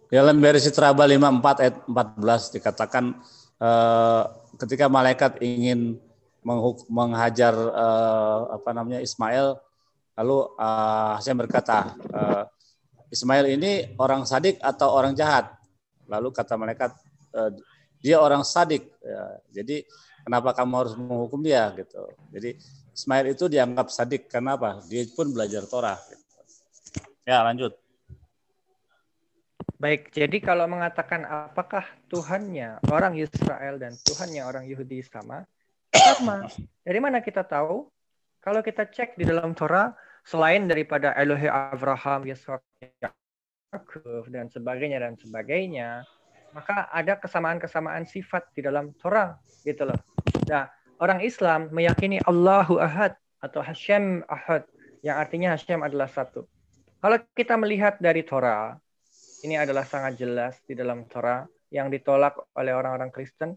Dalam Bereshit Rabah 54 ayat 14 dikatakan ketika malaikat ingin menghajar Ismail, lalu Hashem berkata, Ismail ini orang sadik atau orang jahat? Lalu kata malaikat, dia orang sadik. Ya, jadi kenapa kamu harus menghukum dia? Gitu. Jadi Ismail itu dianggap sadik karena apa? Dia pun belajar Torah. Gitu. Ya, lanjut. Baik, jadi kalau mengatakan apakah Tuhannya orang Israel dan Tuhannya orang Yahudi sama? Sama. Dari mana kita tahu? Kalau kita cek di dalam Torah, selain daripada Elohe Abraham, Yitzchak, Yaakov, dan sebagainya, maka ada kesamaan-kesamaan sifat di dalam Torah, gitu loh. Nah, orang Islam meyakini Allahu Ahad atau Hashem Ahad, yang artinya Hashem adalah satu. Kalau kita melihat dari Torah, ini adalah sangat jelas di dalam Torah yang ditolak oleh orang-orang Kristen.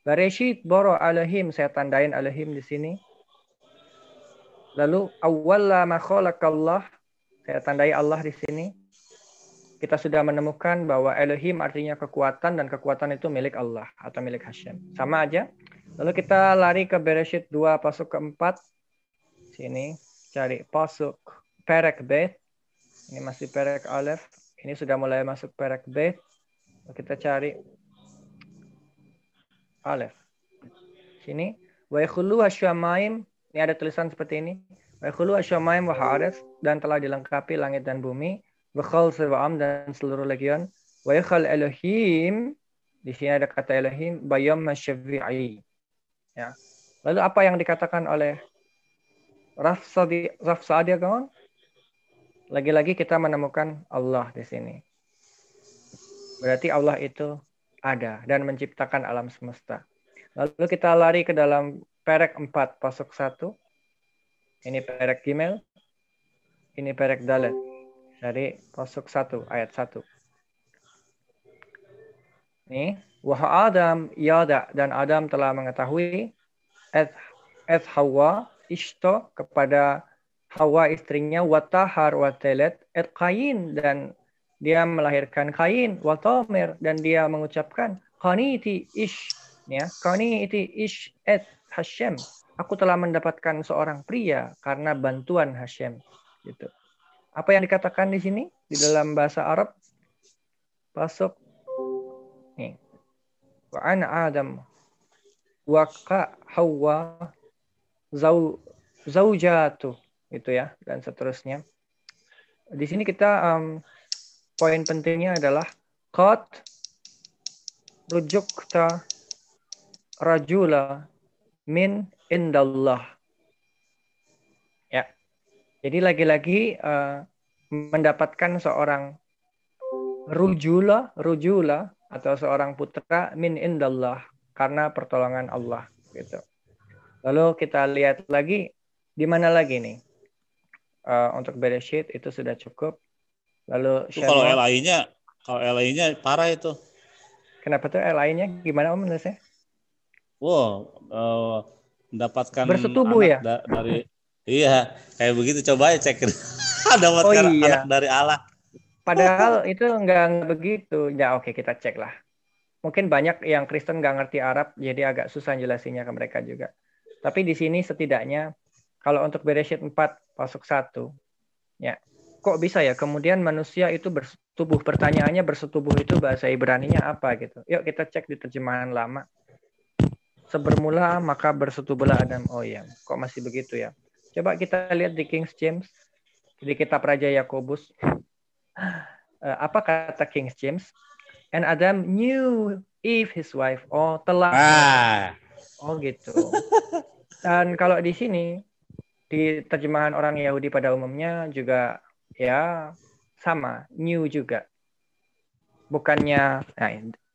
Bereshit boro Elohim, saya tandain Elohim di sini. Lalu awwala ma khalaqallah, saya tandai Allah di sini. Kita sudah menemukan bahwa Elohim artinya kekuatan dan kekuatan itu milik Allah atau milik Hashem. Sama aja. Lalu kita lari ke Bereshit 2 pasuk keempat. Sini cari pasuk perek bet. Ini masih perek alef. Ini sudah mulai masuk perek bet. Kita cari alef. Sini wa yakhulu asyamaim. Ini ada tulisan seperti ini. Wa yakhulu asyamaim wa ha'arif, dan telah dilengkapi langit dan bumi. Wakhal sirwa'am, dan seluruh legion. Wa yakhal Elohim. Di sini ada kata Elohim. Bayam masyafi'i. Ya. Lalu apa yang dikatakan oleh Raf Sa'adia kawan? Lagi-lagi kita menemukan Allah di sini. Berarti Allah itu ada dan menciptakan alam semesta. Lalu kita lari ke dalam perek 4 pasuk 1. Ini perek Gimel. Ini perek Dalet. Dari pasuk 1 ayat 1. Ini wa Adam yada, dan Adam telah mengetahui et Hawa ishto, kepada Hawa istrinya, watahar watelet et Kain, dan dia melahirkan Kain, watomer, dan dia mengucapkan kaniti ish, ya, kaniti ish et Hashem, aku telah mendapatkan seorang pria karena bantuan Hashem. Gitu. Apa yang dikatakan di sini di dalam bahasa Arab? Pasuk nih. Wa an Adam wa ka Hawa zaujatu itu ya, dan seterusnya. Di sini kita poin pentingnya adalah qad rujukta rajula min indallah. Ya. Jadi lagi-lagi mendapatkan seorang rujula atau seorang putra min indallah karena pertolongan Allah gitu. Lalu kita lihat lagi di mana lagi nih? Untuk Bereshit itu sudah cukup. Lalu kalau LI-nya parah itu. Kenapa tuh LI-nya gimana Om menurutnya? Wow, mendapatkan bersetubuh anak ya? Dari iya, kayak begitu coba cek. Dapatkan anak dari Allah. Padahal itu enggak begitu. Ya oke, kita cek lah. Mungkin banyak yang Kristen nggak ngerti Arab, jadi agak susah jelasinnya ke mereka juga. Tapi di sini setidaknya kalau untuk Bereshit 4 pasuk 1, ya kok bisa ya? Kemudian manusia itu bersetubuh. Pertanyaannya bersetubuh itu bahasa Ibraninya apa gitu? Yuk kita cek di terjemahan lama. Sebermula maka bersetubuhlah Adam. Oh ya, kok masih begitu ya? Coba kita lihat di King James, di kitab Raja Yakobus. Apa kata King James? And Adam knew Eve his wife. Oh, telah. Oh gitu. Dan kalau di sini di terjemahan orang Yahudi pada umumnya juga ya sama, knew juga. Bukannya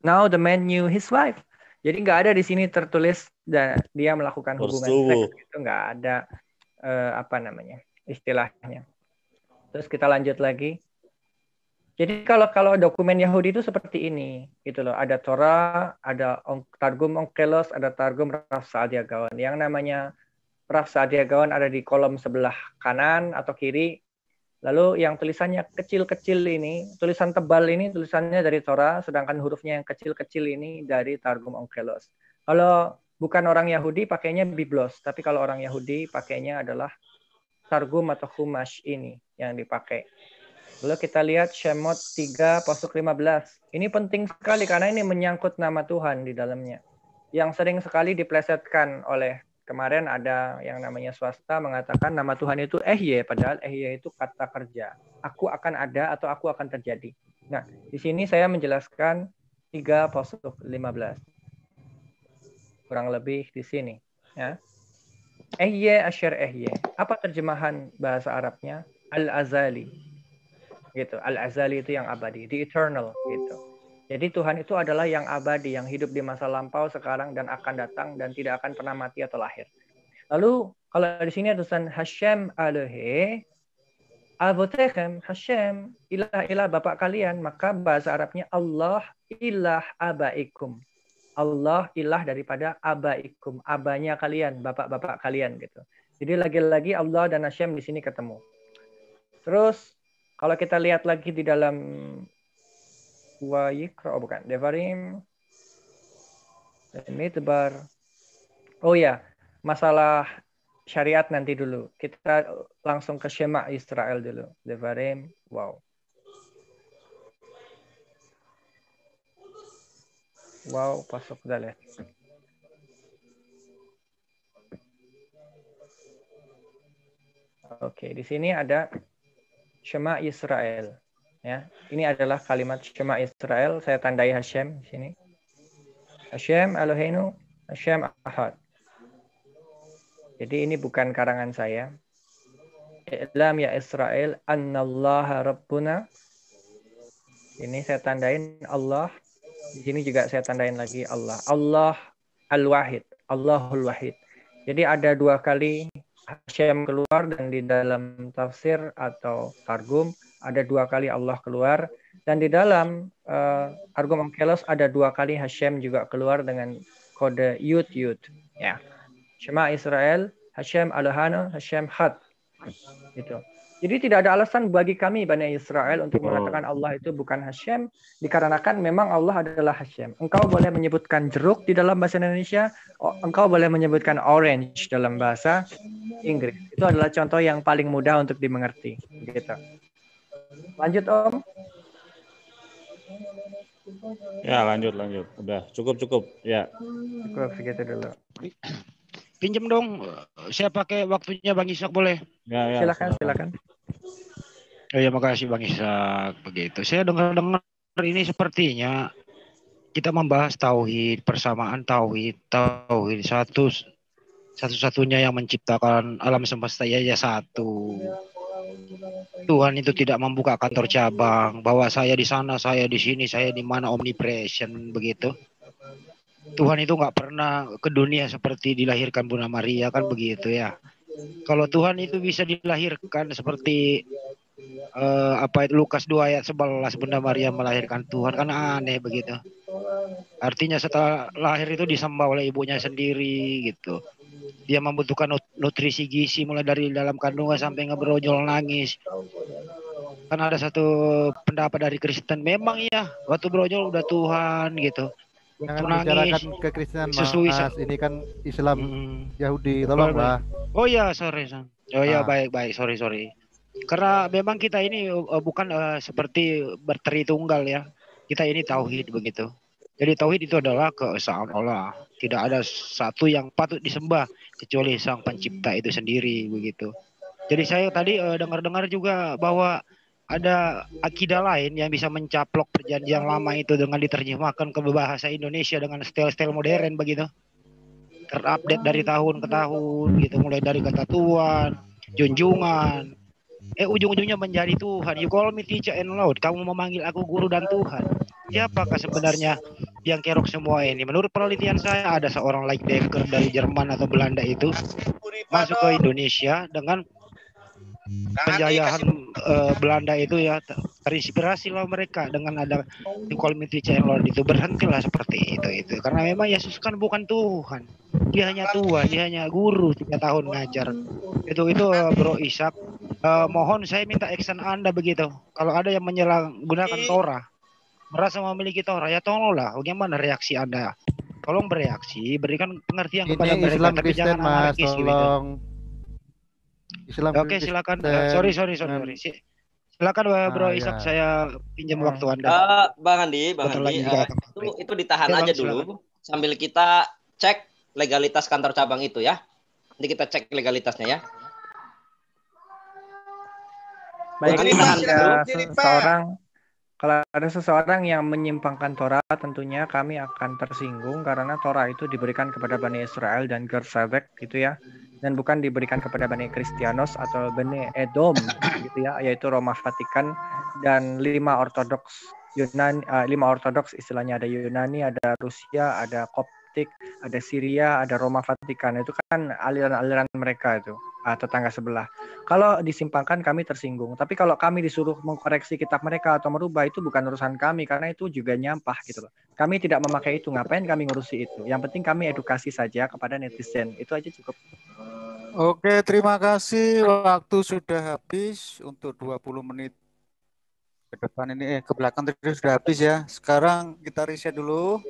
now the man knew his wife. Jadi nggak ada di sini tertulis dan dia melakukan hubungan seks, itu nggak ada istilahnya. Terus kita lanjut lagi. Jadi kalau dokumen Yahudi itu seperti ini, gitu loh. Ada Torah, ada Targum Onkelos, ada Targum Rav Saadia Gaon. Yang namanya Rav Saadia Gaon ada di kolom sebelah kanan atau kiri. Lalu yang tulisannya kecil-kecil ini, tulisan tebal ini tulisannya dari Torah, sedangkan hurufnya yang kecil-kecil ini dari Targum Onkelos. Kalau bukan orang Yahudi pakainya Biblos, tapi kalau orang Yahudi pakainya adalah Targum atau Chumash ini yang dipakai. Lalu kita lihat Shemot 3 pasuk 15. Ini penting sekali karena ini menyangkut nama Tuhan di dalamnya. Yang sering sekali diplesetkan oleh kemarin ada yang namanya swasta mengatakan nama Tuhan itu Ehye, padahal Ehye itu kata kerja. Aku akan ada atau aku akan terjadi. Nah, di sini saya menjelaskan 3 pasuk 15. Kurang lebih di sini. Ya. Ehye asyar Ehye. Apa terjemahan bahasa Arabnya? Al-Azali. Gitu. Al-Azali itu yang abadi, the eternal gitu. Jadi Tuhan itu adalah yang abadi, yang hidup di masa lampau, sekarang dan akan datang dan tidak akan pernah mati atau lahir. Lalu kalau di sini ada tulisan Hashem Elohe Avotechem, Hashem ilah bapak kalian, maka bahasa Arabnya Allah ilah abaikum. Allah ilah daripada abaikum, abanya kalian, bapak-bapak kalian gitu. Jadi lagi-lagi Allah dan Hashem di sini ketemu. Terus kalau kita lihat lagi di dalam Devarim, Midbar. Oh ya, masalah syariat nanti dulu. Kita langsung ke Shema Israel dulu. Devarim, wow. Wow, pasuk dalet. Oke, di sini ada Shema Israel. Ya, ini adalah kalimat Shema Israel. Saya tandai Hashem di sini. Hashem Eloheinu, Hashem Ahad. Jadi ini bukan karangan saya. I'lam ya Israel, annallaha rabbuna. Ini saya tandain Allah. Di sini juga saya tandain lagi Allah. Allah Al-Wahid, Allahul Wahid. Jadi ada 2 kali Hashem keluar dan di dalam tafsir atau targum ada 2 kali Allah keluar dan di dalam Targum Onkelos ada 2 kali Hashem juga keluar dengan kode Yud ya. Shema Israel, Hashem Elohanu, Hashem Had. Gitu. Jadi tidak ada alasan bagi kami Bani Israel untuk mengatakan Allah itu bukan Hashem dikarenakan memang Allah adalah Hashem. Engkau boleh menyebutkan jeruk di dalam bahasa Indonesia, engkau boleh menyebutkan orange dalam bahasa Inggris. Itu adalah contoh yang paling mudah untuk dimengerti. Gitu. Lanjut Om. Ya lanjut. Udah cukup ya. Cukup segitu dulu. pinjem dong. Saya pakai waktunya Bang Ishak boleh? Ya, silakan. Oh ya, makasih Bang Ishak. Begitu. Saya dengar ini sepertinya kita membahas tauhid, persamaan tauhid satu-satunya yang menciptakan alam semesta ya satu. Tuhan itu tidak membuka kantor cabang, bahwa saya di sana, saya di sini, saya di mana, omnipresent begitu. Tuhan itu nggak pernah ke dunia seperti dilahirkan Bunda Maria kan begitu ya. Kalau Tuhan itu bisa dilahirkan seperti Lukas 2 ayat 11 Bunda Maria melahirkan Tuhan, kan aneh begitu. Artinya setelah lahir itu disembah oleh ibunya sendiri gitu. Dia membutuhkan nutrisi gizi mulai dari dalam kandungan sampai ngebrojol nangis. Kan ada satu pendapat dari Kristen, memang ya waktu brojol udah Tuhan gitu. Jangan bicarakan kekristenan Mas. Ini kan Islam Yahudi, tolonglah. Oh ya, sorry. Oh ya, baik. Sorry. Karena memang kita ini bukan seperti berteri tunggal ya. Kita ini tauhid begitu. Jadi tauhid itu adalah keesaan Allah. Tidak ada satu yang patut disembah kecuali Sang Pencipta itu sendiri begitu. Jadi saya tadi dengar-dengar juga bahwa ada akidah lain yang bisa mencaplok perjanjian lama itu dengan diterjemahkan ke bahasa Indonesia dengan style-style modern begitu. Terupdate dari tahun ke tahun gitu, mulai dari kata Tuhan, junjungan, ujung-ujungnya menjadi Tuhan. You call me teacher and Lord. Kamu memanggil aku guru dan Tuhan. Siapakah sebenarnya yang kerok semua ini? Menurut penelitian saya ada seorang Leitdecker dari Jerman atau Belanda itu masuk ke Indonesia dengan penjajahan Belanda itu ya, terinspirasi lah mereka dengan ada You call me teacher and Lord itu. Berhentilah seperti itu. Karena memang Yesus kan bukan Tuhan. Dia hanya Tuhan, dia hanya guru 3 tahun ngajar. Itu Bro Ishak. Mohon saya minta action Anda begitu. Kalau ada yang menyalahgunakan Torah, merasa memiliki Torah, ya tolonglah. Bagaimana reaksi Anda? Tolong bereaksi, berikan pengertian kepada mereka. Islam tapi Kristen, jangan Mas, anarkis tolong. gitu. Islam Oke, silakan. Sorry. Silakan Bro Ishak, saya pinjam waktu Anda. Bang Andi, itu ditahan aja dulu sambil kita cek legalitas kantor cabang itu ya. Nanti kita cek legalitasnya ya. Baik, kalau ada seseorang yang menyimpangkan Torah, tentunya kami akan tersinggung karena Torah itu diberikan kepada Bani Israel dan Gersabek gitu ya, dan bukan diberikan kepada Bani Kristianos atau Bani Edom gitu ya, yaitu Roma Vatikan dan 5 Ortodoks istilahnya, ada Yunani, ada Rusia, ada Koptik, ada Syria, ada Roma Vatikan. Itu kan aliran-aliran mereka itu, tetangga sebelah. Kalau disimpangkan kami tersinggung. Tapi kalau kami disuruh mengkoreksi kitab mereka atau merubah, itu bukan urusan kami karena itu juga nyampah gitu loh. Kami tidak memakai itu, ngapain kami ngurusi itu? Yang penting kami edukasi saja kepada netizen. Itu aja cukup. Oke, terima kasih. Waktu sudah habis untuk 20 menit ke depan ini, ke belakang tadi sudah habis ya. Sekarang kita riset dulu.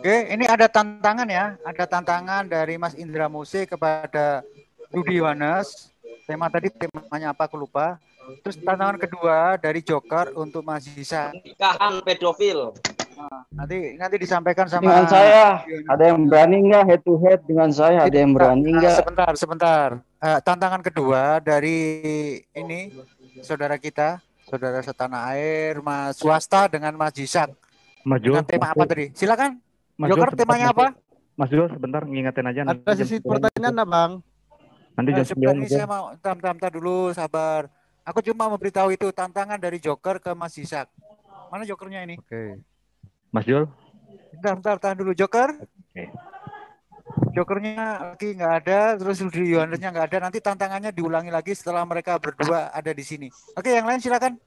Oke, ini ada tantangan ya. Ada tantangan dari Mas Indra Mose kepada Rudi Yohanes. Temanya apa aku lupa. Terus tantangan kedua dari Joker untuk Mas Hisa. Nikahan pedofil. Nah, nanti disampaikan sama dengan saya. Ada yang berani nggak head to head dengan saya? Ada yang berani nggak? Sebentar. Tantangan kedua dari ini saudara kita, saudara setanah air, Mas Swasta dengan Mas Jisak. Dengan tema apa tadi? Silakan. Joker, temanya apa? Mas Jul, sebentar ngingetin aja. Ada sisi pertanyaan, Bang. Nanti sebenarnya saya mau bentar dulu, sabar. Aku cuma memberitahu itu tantangan dari Joker ke Mas Ishak. Mana Jokernya ini? Oke. Mas Jul. Bentar, tahan dulu Joker. Oke. Jokernya lagi nggak ada, terus Rudi Yohanesnya nggak ada. Nanti tantangannya diulangi lagi setelah mereka berdua ada di sini. Oke, yang lain silakan.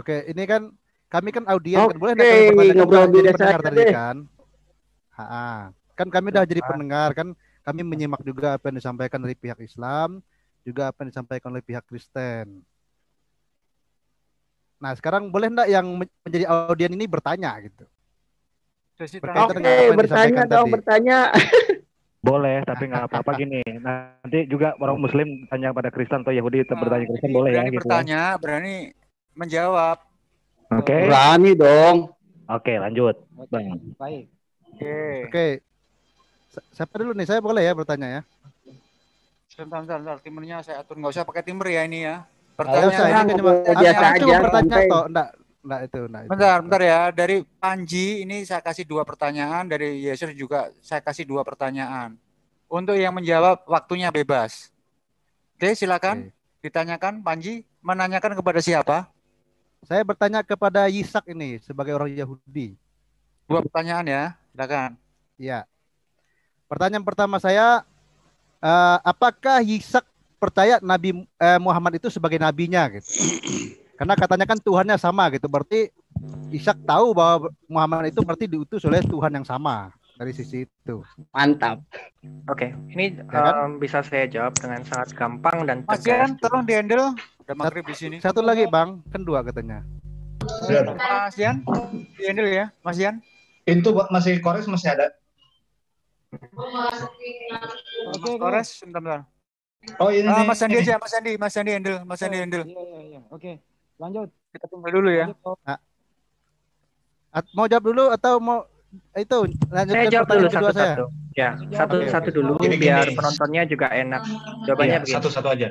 Oke, ini kan kami kan audiens kan, boleh nggak kami jadi pendengar tadi kan? Kan kami udah jadi pendengar kan. Kami menyimak juga apa yang disampaikan dari pihak Islam, juga apa yang disampaikan oleh pihak Kristen. Nah, sekarang boleh enggak yang menjadi audien ini bertanya gitu? Oke, bertanya. Boleh, tapi nggak apa-apa gini. Nanti juga orang Muslim tanya pada Kristen atau Yahudi bertanya Kristen boleh ya gitu. Bertanya, berani menjawab. Oke. Berani dong. Oke, lanjut, Bang. Baik. Oke. Siapa dulu nih? Saya boleh ya bertanya ya? Sebentar. Timernya saya atur. Nggak usah pakai timer ya ini ya. Pertanyaan ini cuma pertanyaan toh. Enggak itu. Bentar ya. Dari Panji ini saya kasih 2 pertanyaan. Dari Yeser juga saya kasih 2 pertanyaan. Untuk yang menjawab waktunya bebas. Oke, silakan. Ditanyakan Panji. Menanyakan kepada siapa? Saya bertanya kepada Yisak ini sebagai orang Yahudi. 2 pertanyaan ya. Silakan. Ya. Pertanyaan pertama saya, apakah Yisak percaya Nabi Muhammad itu sebagai nabinya gitu? Karena katanya kan Tuhannya sama gitu. Berarti Yisak tahu bahwa Muhammad itu berarti diutus oleh Tuhan yang sama dari sisi itu. Mantap. Oke, ini ya kan? Bisa saya jawab dengan sangat gampang dan tegas. Mas Jan, tolong di-handle. Udah maghrib di sini. Satu lagi Bang, kan 2 katanya. Mas Jan, di-handle ya, Mas Jan. Itu masih kores masih ada. Mas Kores, sebentar. Oh ini. Mas Sandi aja, Mas Sandi handle. Iya. Oke, lanjut. Kita tunggu dulu ya. Mau jawab dulu atau mau itu lanjutkan? Saya jawab dulu satu-satu. Ya, satu-satu dulu biar penontonnya juga enak. Jawabannya begini. Satu-satu aja.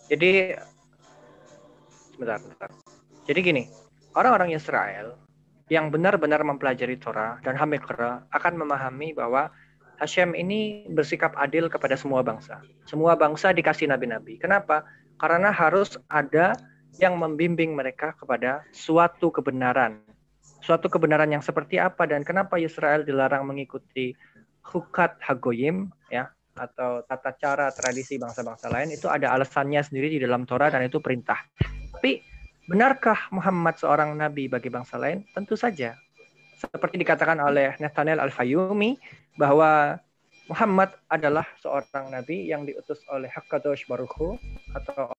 Jadi sebentar. Jadi gini, orang-orang Israel yang benar-benar mempelajari Torah dan Hamikra akan memahami bahwa Hashem ini bersikap adil kepada semua bangsa. Semua bangsa dikasih nabi-nabi. Kenapa? Karena harus ada yang membimbing mereka kepada suatu kebenaran. Suatu kebenaran yang seperti apa dan kenapa Israel dilarang mengikuti hukat hagoyim, ya, atau tata cara tradisi bangsa-bangsa lain, itu ada alasannya sendiri di dalam Torah dan itu perintah. Tapi benarkah Muhammad seorang nabi bagi bangsa lain? Tentu saja. Seperti dikatakan oleh Nathanael Al-Fayumi bahwa Muhammad adalah seorang nabi yang diutus oleh Hakadosh Baruch Hu atau